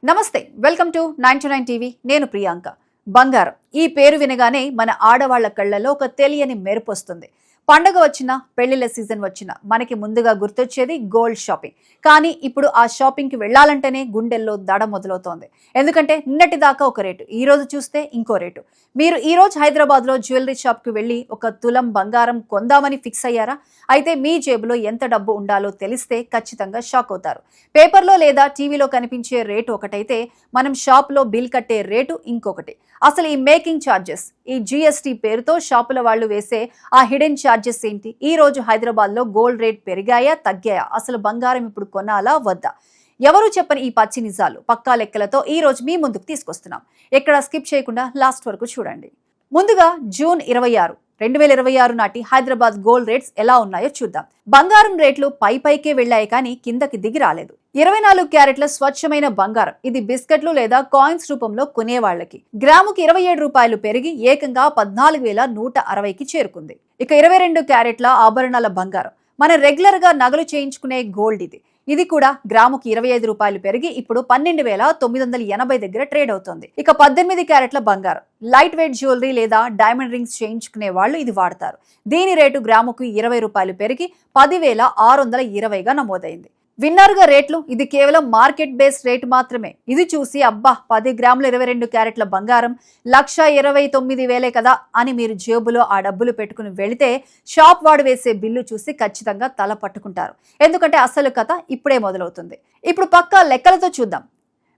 నమస్తే, welcome to 929 TV. నేను ప్రియాంక. బంగారం ఈ పేరు వినగానే మన ఆడవాళ్ల కళ్ళలో ఒక తెలియని మెరుపు వస్తుంది. పండగ వచ్చినా, పెళ్లిళ్ళ సీజన్ వచ్చినా మనకి ముందుగా గుర్తొచ్చేది గోల్డ్ షాపింగ్. కానీ ఇప్పుడు ఆ షాపింగ్కి వెళ్లాలంటేనే గుండెల్లో దడ మొదలవుతోంది. ఎందుకంటే నిన్నటి దాకా ఒక రేటు, ఈ రోజు చూస్తే ఇంకో రేటు. మీరు ఈ రోజు హైదరాబాద్లో జ్యువెలరీ షాప్కి వెళ్ళి ఒక తులం బంగారం కొందామని ఫిక్స్ అయ్యారా? అయితే మీ జేబులో ఎంత డబ్బు ఉండాలో తెలిస్తే ఖచ్చితంగా షాక్ అవుతారు. పేపర్లో లేదా టీవీలో కనిపించే రేటు ఒకటైతే మనం షాప్లో బిల్ కట్టే రేటు ఇంకొకటి. అసలు ఈ మేకింగ్ ఛార్జెస్, ఈ జీఎస్టీ పేరుతో షాపుల వాళ్ళు వేసే ఆ హిడెన్ ఛార్జెస్ ఏంటి? ఈ రోజు హైదరాబాద్లో గోల్డ్ రేట్ పెరిగాయా, తగ్గాయా? అసలు బంగారం ఇప్పుడు కొనాలా వద్దా? ఎవరు చెప్పని ఈ పచ్చి నిజాలు పక్కా లెక్కలతో ఈ రోజు మీ ముందుకు తీసుకొస్తున్నాం. ఎక్కడ స్కిప్ చేయకుండా లాస్ట్ వరకు చూడండి. ముందుగా జూన్ 26, 2026 నాటి హైదరాబాద్ గోల్డ్ రేట్స్ ఎలా ఉన్నాయో చూద్దాం. బంగారం రేట్లు పైకే వెళ్లాయి కానీ కిందకి దిగి రాలేదు. 24 క్యారెట్ల స్వచ్ఛమైన బంగారం, ఇది బిస్కెట్లు లేదా కాయిన్స్ రూపంలో కొనేవాళ్లకి గ్రాముకి 27 రూపాయలు పెరిగి ఏకంగా 14,160కి చేరుకుంది. ఇక 22 క్యారెట్ల ఆభరణాల బంగారం, మన రెగ్యులర్ గా నగలు చేయించుకునే గోల్డ్ ఇది కూడా గ్రాముకి 25 రూపాయలు పెరిగి ఇప్పుడు 12,980 దగ్గర ట్రేడ్ అవుతోంది. ఇక 18 క్యారెట్ల బంగారం, లైట్ వెయిట్ జ్యువెలరీ లేదా డైమండ్ రింగ్స్ చేయించుకునే వాళ్ళు ఇది వాడతారు. దీని రేటు గ్రాముకు 20 రూపాయలు పెరిగి 10,620గా నమోదైంది. విన్నారుగా రేట్లు. ఇది కేవలం మార్కెట్ బేస్ రేటు మాత్రమే. ఇది చూసి అబ్బా 10 గ్రాముల 22 క్యారెట్ల బంగారం 1,29,000 కదా అని మీరు జేబులో ఆ డబ్బులు పెట్టుకుని వెళితే షాప్ వాడు వేసే బిల్లు చూసి ఖచ్చితంగా తల పట్టుకుంటారు. ఎందుకంటే అసలు కథ ఇప్పుడే మొదలవుతుంది. ఇప్పుడు పక్కా లెక్కలతో చూద్దాం.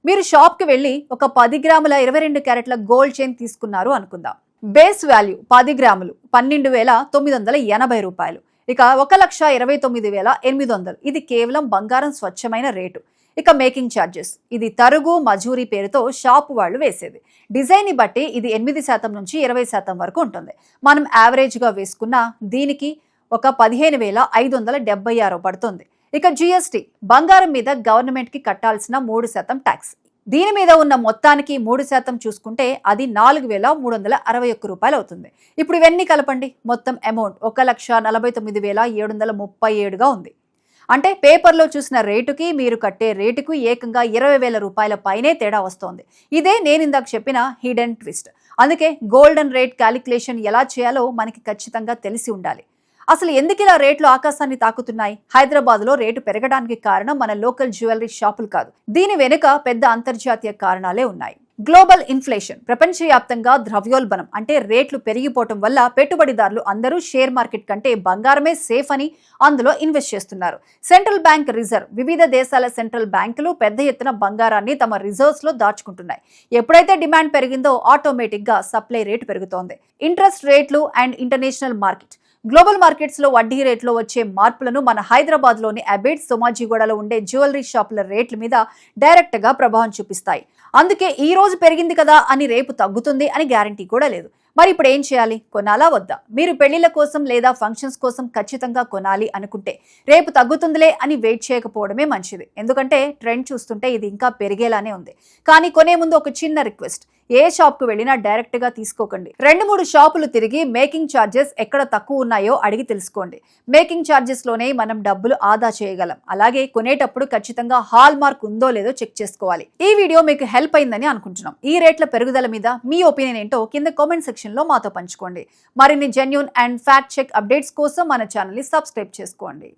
మీరు షాప్కి వెళ్ళి ఒక 10 గ్రాముల 22 క్యారెట్ల గోల్డ్ చైన్ తీసుకున్నారు అనుకుందాం. బేస్ వాల్యూ 10 గ్రాములు 12,980 రూపాయలు. ఇక 1,29,800. ఇది కేవలం బంగారం స్వచ్ఛమైన రేటు. ఇక మేకింగ్ ఛార్జెస్, ఇది తరుగు మజూరీ పేరుతో షాప్ వాళ్ళు వేసేది. డిజైన్ ని బట్టి ఇది 8% నుంచి 20% వరకు ఉంటుంది. మనం యావరేజ్ గా వేసుకున్న దీనికి ఒక 15,576 పడుతుంది. ఇక జిఎస్టీ, బంగారం మీద గవర్నమెంట్ కి కట్టాల్సిన 3% ట్యాక్స్. దీని మీద ఉన్న మొత్తానికి 3% చూసుకుంటే అది 4,361 రూపాయలు అవుతుంది. ఇప్పుడు ఇవన్నీ కలపండి, మొత్తం అమౌంట్ 1,49,737గా ఉంది. అంటే పేపర్లో చూసిన రేటుకి మీరు కట్టే రేటుకు ఏకంగా 20,000 రూపాయల పైనే తేడా వస్తోంది. ఇదే నేను ఇందాక చెప్పిన హిడెన్ ట్విస్ట్. అందుకే గోల్డెన్ రేట్ క్యాలిక్యులేషన్ ఎలా చేయాలో మనకి ఖచ్చితంగా తెలిసి ఉండాలి. అసలు ఎందుకు ఇలా రేట్లు ఆకాశాన్ని తాకుతున్నాయి? హైదరాబాద్ లో రేటు పెరగడానికి కారణం మన లోకల్ జ్యువెలరీ షాపులు కాదు. దీని వెనుక పెద్ద అంతర్జాతీయ కారణాలే ఉన్నాయి. గ్లోబల్ ఇన్ఫ్లేషన్, ప్రపంచవ్యాప్తంగా ద్రవ్యోల్బణం అంటే రేట్లు పెరిగిపోవటం వల్ల పెట్టుబడిదారులు అందరూ షేర్ మార్కెట్ కంటే బంగారమే సేఫ్ అని అందులో ఇన్వెస్ట్ చేస్తున్నారు. సెంట్రల్ బ్యాంక్ రిజర్వ్, వివిధ దేశాల సెంట్రల్ బ్యాంకులు పెద్ద ఎత్తున బంగారాన్ని తమ రిజర్వ్స్ లో దాచుకుంటున్నాయి. ఎప్పుడైతే డిమాండ్ పెరిగిందో ఆటోమేటిక్ గా సప్లై రేటు పెరుగుతోంది. ఇంట్రెస్ట్ రేట్లు and international market, global markets లో వడ్డీ రేట్లో వచ్చే మార్పులను మన హైదరాబాద్ లోని అబేట్, సోమాజిగూడలో ఉండే జ్యువెలరీ షాపుల రేట్ల మీద డైరెక్ట్ గా ప్రభావం చూపిస్తాయి. అందుకే ఈ రోజు పెరిగింది కదా అని రేపు తగ్గుతుంది అని గ్యారంటీ కూడా లేదు. మరి ఇప్పుడు ఏం చేయాలి? కొనాలా వద్దా? మీరు పెళ్లిళ్ల కోసం లేదా ఫంక్షన్స్ కోసం ఖచ్చితంగా కొనాలి అనుకుంటే రేపు తగ్గుతుందిలే అని వెయిట్ చేయకపోవడమే మంచిది. ఎందుకంటే ట్రెండ్ చూస్తుంటే ఇది ఇంకా పెరిగేలానే ఉంది. కానీ కొనే ముందు ఒక చిన్న రిక్వెస్ట్, ఏ షాప్ కు వెళ్ళినా డైరెక్ట్ గా తీసుకోకండి. 2-3 షాపులు తిరిగి మేకింగ్ ఛార్జెస్ ఎక్కడ తక్కువ ఉన్నాయో అడిగి తెలుసుకోండి. మేకింగ్ ఛార్జెస్ లోనే మనం డబ్బులు ఆదా చేయగలం. అలాగే కొనేటప్పుడు ఖచ్చితంగా హాల్ మార్క్ ఉందో లేదో చెక్ చేసుకోవాలి. ఈ వీడియో మీకు హెల్ప్ అయిందని అనుకుంటున్నాం. ఈ రేట్ల పెరుగుదల మీద మీ ఒపీనియన్ ఏంటో కింద కామెంట్ సెక్షన్ లో మాతో పంచుకోండి. మరిన్ని genuine and fact check updates కోసం మన ఛానల్ ని సబ్స్క్రైబ్ చేసుకోండి.